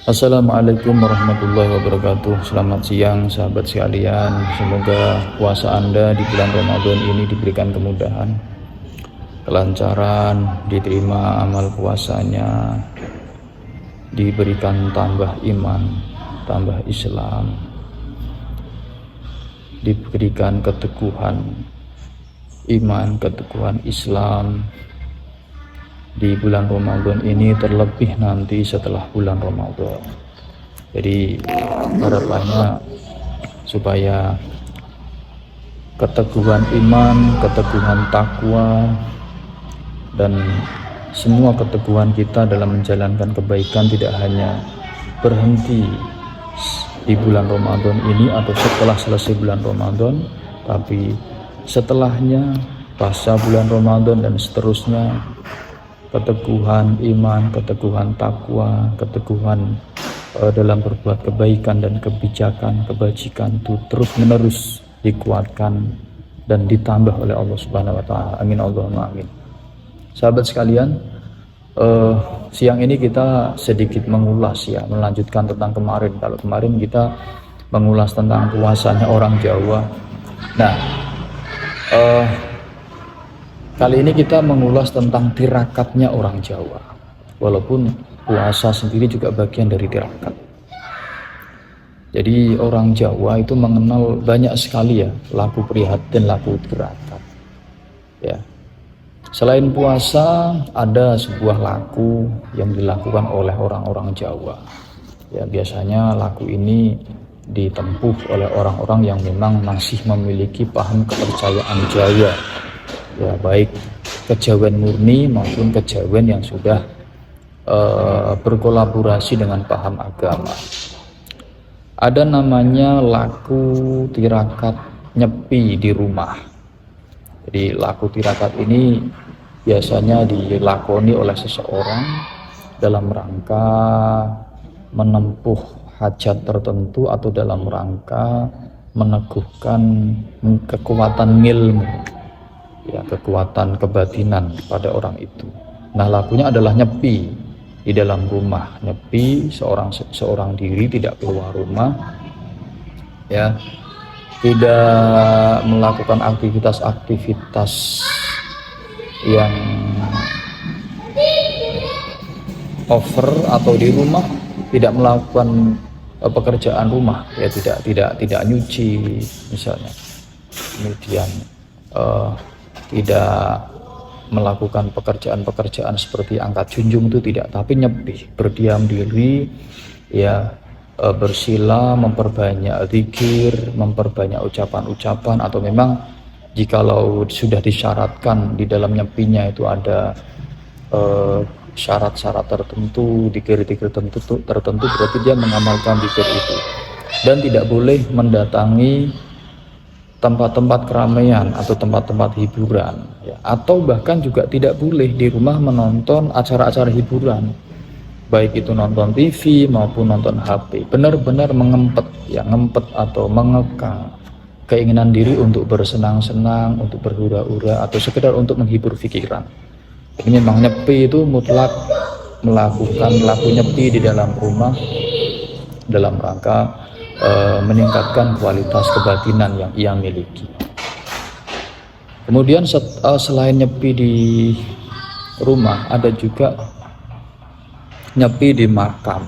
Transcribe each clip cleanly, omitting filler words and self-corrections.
Assalamualaikum warahmatullahi wabarakatuh. Selamat siang sahabat sekalian. Semoga puasa Anda di bulan Ramadan ini diberikan kemudahan, kelancaran, diterima amal puasanya, diberikan tambah iman, tambah Islam, diberikan keteguhan iman, keteguhan Islam di bulan Ramadan ini, terlebih nanti setelah bulan Ramadan. Jadi harapannya supaya keteguhan iman, keteguhan takwa, dan semua keteguhan kita dalam menjalankan kebaikan tidak hanya berhenti di bulan Ramadan ini atau setelah selesai bulan Ramadan, tapi setelahnya, pasca bulan Ramadan dan seterusnya, keteguhan iman, keteguhan takwa, keteguhan dalam berbuat kebaikan dan kebijakan, kebajikan itu terus menerus dikuatkan dan ditambah oleh Allah Subhanahu wa taala. Amin Allahumma amin. Sahabat sekalian, siang ini kita sedikit mengulas ya, melanjutkan tentang kemarin. Kalau kemarin kita mengulas tentang puasanya orang Jawa. Nah, kali ini kita mengulas tentang tirakatnya orang Jawa. Walaupun puasa sendiri juga bagian dari tirakat. Jadi orang Jawa itu mengenal banyak sekali ya laku prihatin, laku tirakat. Ya. Selain puasa, ada sebuah laku yang dilakukan oleh orang-orang Jawa. Ya, biasanya laku ini ditempuh oleh orang-orang yang memang masih memiliki paham kepercayaan Jawa. Ya, baik kejawen murni maupun kejawen yang sudah berkolaborasi dengan paham agama. Ada namanya laku tirakat nyepi di rumah. Jadi laku tirakat ini biasanya dilakoni oleh seseorang dalam rangka menempuh hajat tertentu atau dalam rangka meneguhkan kekuatan ilmu, ya, kekuatan kebatinan pada orang itu. Nah, lakunya adalah nyepi di dalam rumah. Nyepi seorang diri, tidak keluar rumah, ya, tidak melakukan aktivitas-aktivitas yang over atau di rumah, tidak melakukan pekerjaan rumah, ya, tidak nyuci misalnya, kemudian tidak melakukan pekerjaan-pekerjaan seperti angkat junjung, itu tidak, tapi nyepi, berdiam diri, ya, bersila, memperbanyak zikir, memperbanyak ucapan-ucapan, atau memang jikalau sudah disyaratkan di dalam nyepinya itu ada syarat-syarat tertentu, zikir-zikir tertentu, berarti dia mengamalkan zikir itu. Dan tidak boleh mendatangi tempat-tempat keramaian atau tempat-tempat hiburan, ya. Atau bahkan juga tidak boleh di rumah menonton acara-acara hiburan, baik itu nonton TV maupun nonton HP. Benar-benar mengempet, ya, ngempet atau mengekang keinginan diri untuk bersenang-senang, untuk berhura-hura, atau sekedar untuk menghibur pikiran. Ini memang nyepi itu mutlak melakukan laku nyepi di dalam rumah dalam rangka meningkatkan kualitas kebatinan yang ia miliki. Kemudian selain nyepi di rumah, ada juga nyepi di makam.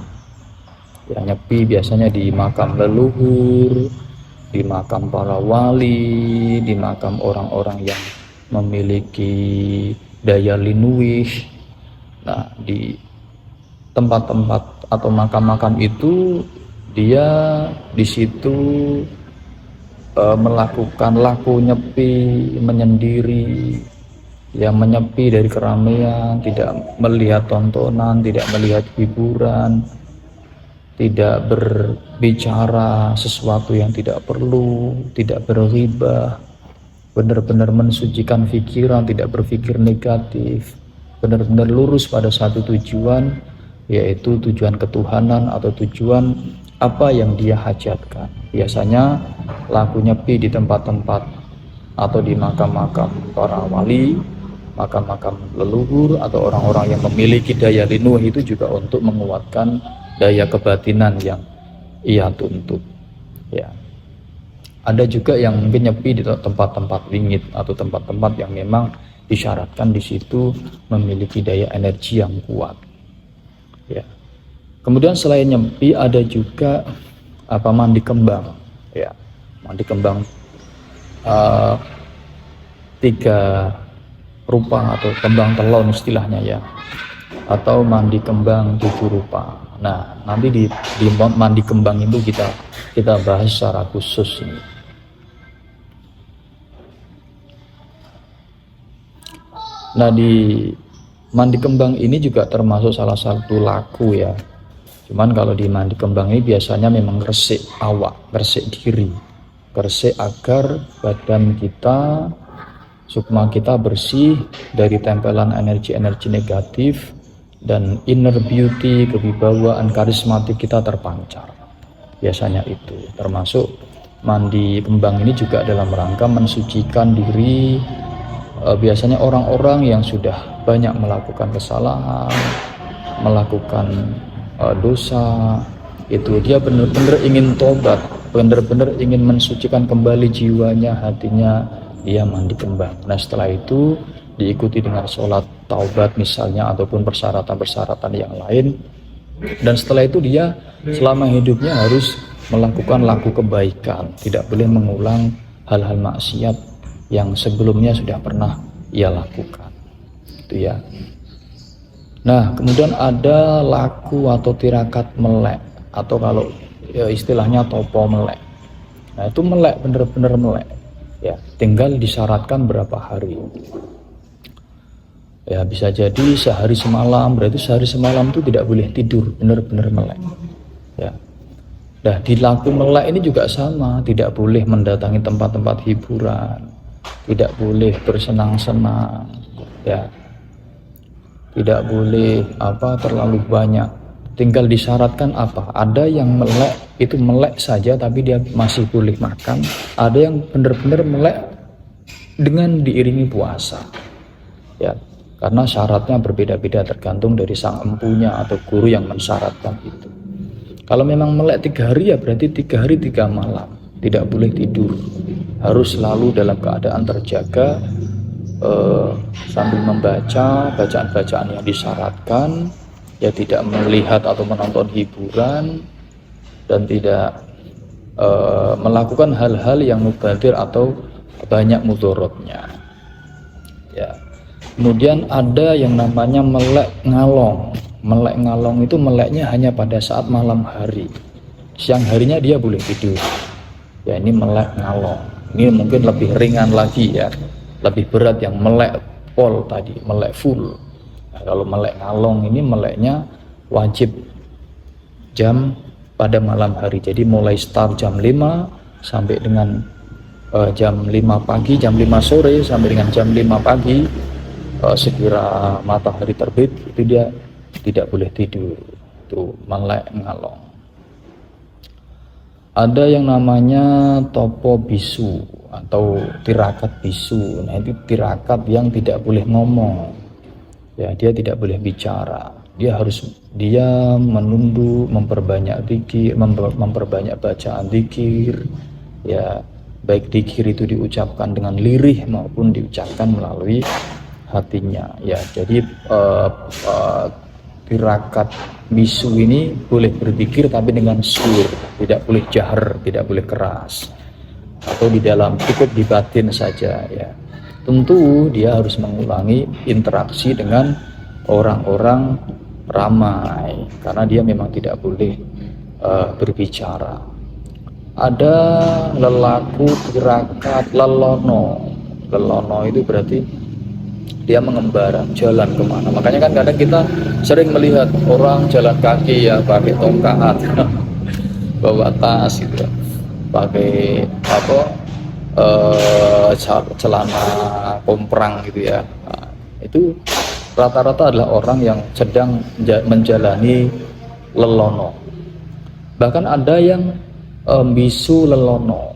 Ya, nyepi biasanya di makam leluhur, di makam para wali, di makam orang-orang yang memiliki daya linuwih. Nah, di tempat-tempat atau makam-makam itu dia di situ melakukan laku nyepi, menyendiri, yang menyepi dari keramaian, tidak melihat tontonan, tidak melihat hiburan, tidak berbicara sesuatu yang tidak perlu, tidak berghibah, benar-benar mensucikan pikiran, tidak berpikir negatif, benar-benar lurus pada satu tujuan, yaitu tujuan ketuhanan atau tujuan apa yang dia hajatkan. Biasanya laku nyepi di tempat-tempat atau di makam-makam para wali, makam-makam leluhur atau orang-orang yang memiliki daya linuh itu juga untuk menguatkan daya kebatinan yang ia tuntut. Ya, ada juga yang mungkin nyepi di tempat-tempat dingin atau tempat-tempat yang memang disyaratkan di situ memiliki daya energi yang kuat. Ya. Kemudian selain nyepi ada juga mandi kembang. Ya, mandi kembang 3 rupa atau kembang telon istilahnya ya, atau mandi kembang 7 rupa. Nah, nanti di mandi kembang itu kita bahas secara khusus ini. Nah, di mandi kembang ini juga termasuk salah satu laku ya. Cuman kalau di mandi kembang ini biasanya memang resik awak, resik diri, resik agar badan kita, sukma kita bersih dari tempelan energi-energi negatif, dan inner beauty, kewibawaan, karismatik kita terpancar. Biasanya itu termasuk mandi kembang ini juga dalam rangka mensucikan diri. Biasanya orang-orang yang sudah banyak melakukan kesalahan, melakukan dosa, itu dia benar-benar ingin tobat, benar-benar ingin mensucikan kembali jiwanya, hatinya, dia mandi kembang. Nah, setelah itu diikuti dengan sholat taubat misalnya, ataupun persyaratan-persyaratan yang lain. Dan setelah itu dia selama hidupnya harus melakukan laku kebaikan, tidak boleh mengulang hal-hal maksiat yang sebelumnya sudah pernah ia lakukan. Itu ya. Nah, kemudian ada laku atau tirakat melek, atau kalau ya, istilahnya topo melek. Nah, itu melek, bener-bener melek. Ya, tinggal disyaratkan berapa hari. Ya, bisa jadi sehari semalam, berarti sehari semalam itu tidak boleh tidur, bener-bener melek. Ya. Nah, di laku melek ini juga sama, tidak boleh mendatangi tempat-tempat hiburan, tidak boleh bersenang-senang, ya. Tidak boleh terlalu banyak. Tinggal disyaratkan ada yang melek itu melek saja tapi dia masih boleh makan, ada yang benar-benar melek dengan diiringi puasa. Ya, karena syaratnya berbeda-beda tergantung dari sang empunya atau guru yang mensyaratkan itu. Kalau memang melek 3 hari ya berarti 3 hari 3 malam, tidak boleh tidur, harus selalu dalam keadaan terjaga, sambil membaca bacaan-bacaan yang disyaratkan, ya, tidak melihat atau menonton hiburan, dan tidak melakukan hal-hal yang mubazir atau banyak mudorotnya. Ya. Kemudian ada yang namanya melek ngalong. Melek ngalong itu meleknya hanya pada saat malam hari, siang harinya dia boleh tidur. Ya, ini melek ngalong. Ini mungkin lebih ringan lagi ya, lebih berat yang melek pol tadi, melek full. Nah, kalau melek ngalong ini meleknya wajib jam pada malam hari. Jadi mulai start jam 5 sampai dengan jam 5 pagi, jam 5 sore sampai dengan jam 5 pagi, sekira matahari terbit itu dia tidak boleh tidur. Itu melek ngalong. Ada yang namanya topo bisu atau tirakat bisu. Nah, itu tirakat yang tidak boleh ngomong. Ya, dia tidak boleh bicara. Dia menunduk, memperbanyak zikir, memperbanyak bacaan zikir. Ya, baik zikir itu diucapkan dengan lirih maupun diucapkan melalui hatinya. Ya, jadi tirakat bisu ini boleh berzikir tapi dengan sur, tidak boleh jahar, tidak boleh keras, atau di dalam cukup di batin saja ya. Tentu dia harus mengulangi interaksi dengan orang-orang ramai karena dia memang tidak boleh berbicara. Ada lelaku tirakat lelono. Lelono itu berarti dia mengembara jalan kemana. Makanya kan kadang kita sering melihat orang jalan kaki ya, pakai tongkat bawa tas gitu, pakai celana komprang gitu ya. Nah, itu rata-rata adalah orang yang sedang menjalani lelono. Bahkan ada yang bisu lelono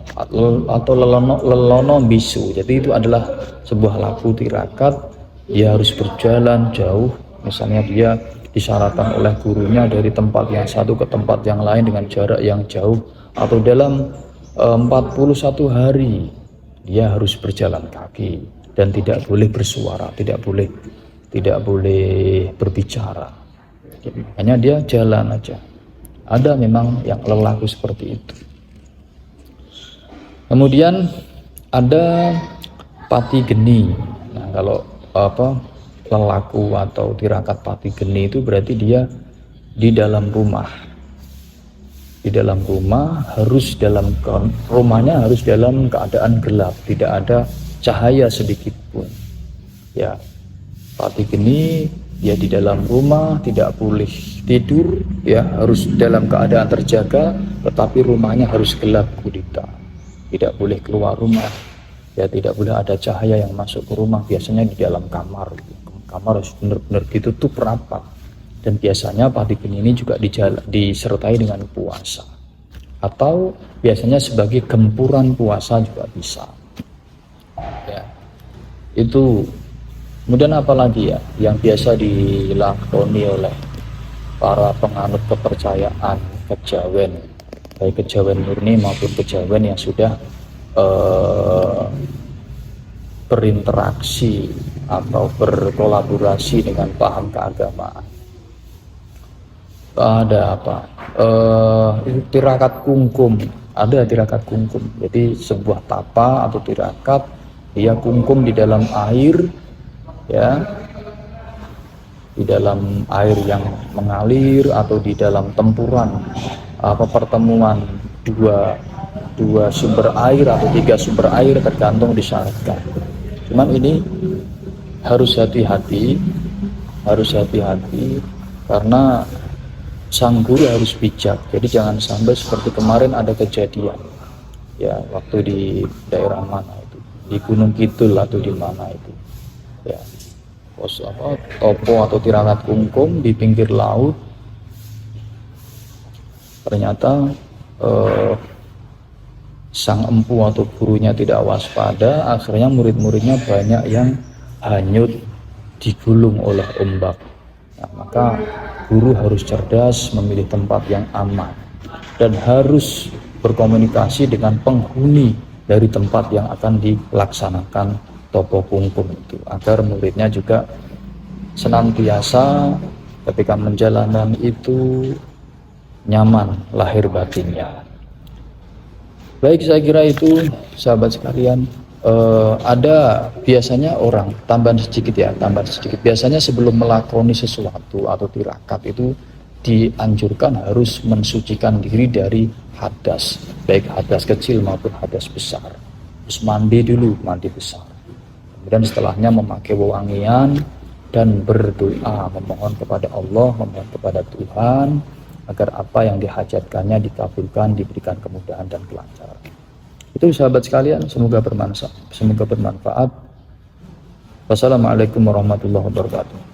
atau lelono bisu. Jadi itu adalah sebuah laku tirakat. Dia harus berjalan jauh, misalnya dia disyaratkan oleh gurunya dari tempat yang satu ke tempat yang lain dengan jarak yang jauh, atau dalam 41 hari dia harus berjalan kaki dan tidak boleh bersuara, tidak boleh berbicara, hanya dia jalan aja. Ada memang yang lelaku seperti itu. Kemudian ada pati geni. Nah, kalau lelaku atau tirakat pati geni itu berarti dia di dalam rumah. Di dalam rumah rumahnya harus dalam keadaan gelap, tidak ada cahaya sedikit pun. Ya, pati geni dia di dalam rumah, tidak boleh tidur, ya harus dalam keadaan terjaga, tetapi rumahnya harus gelap gulita, tidak boleh keluar rumah, ya tidak boleh ada cahaya yang masuk ke rumah. Biasanya di dalam kamar harus benar-benar ditutup rapat. Dan biasanya pati geni ini juga disertai dengan puasa, atau biasanya sebagai gempuran puasa juga bisa. Ya, itu. Kemudian apalagi ya yang biasa dilakoni oleh para penganut kepercayaan kejawen, baik kejawen murni maupun kejawen yang sudah berinteraksi atau berkolaborasi dengan paham keagamaan. Ada apa? Tirakat kungkum. Ada tirakat kungkum. Jadi sebuah tapa atau tirakat, dia kungkum di dalam air, ya, di dalam air yang mengalir atau di dalam tempuran pertemuan dua sumber air atau 3 sumber air, tergantung disyaratkan. Cuman ini harus hati-hati karena sang guru harus bijak. Jadi jangan sampai seperti kemarin ada kejadian, ya, waktu di daerah mana itu, di Gunung Kidul atau di mana itu, ya, topo atau tirakat kungkum di pinggir laut. Ternyata sang empu atau gurunya tidak waspada, akhirnya murid-muridnya banyak yang hanyut digulung oleh ombak. Nah, maka guru harus cerdas memilih tempat yang aman dan harus berkomunikasi dengan penghuni dari tempat yang akan dilaksanakan topo kungkum itu, agar muridnya juga senantiasa ketika menjalankan itu nyaman lahir batinnya. Baik, saya kira itu sahabat sekalian. Ada biasanya orang tambahan sedikit. Biasanya sebelum melakoni sesuatu atau tirakat itu dianjurkan harus mensucikan diri dari hadas, baik hadas kecil maupun hadas besar. Terus mandi dulu, mandi besar. Kemudian setelahnya memakai wewangian dan berdoa, memohon kepada Allah, memohon kepada Tuhan agar apa yang dihajatkannya dikabulkan, diberikan kemudahan dan kelancaran. Itu sahabat sekalian, semoga bermanfaat. Wassalamualaikum warahmatullahi wabarakatuh.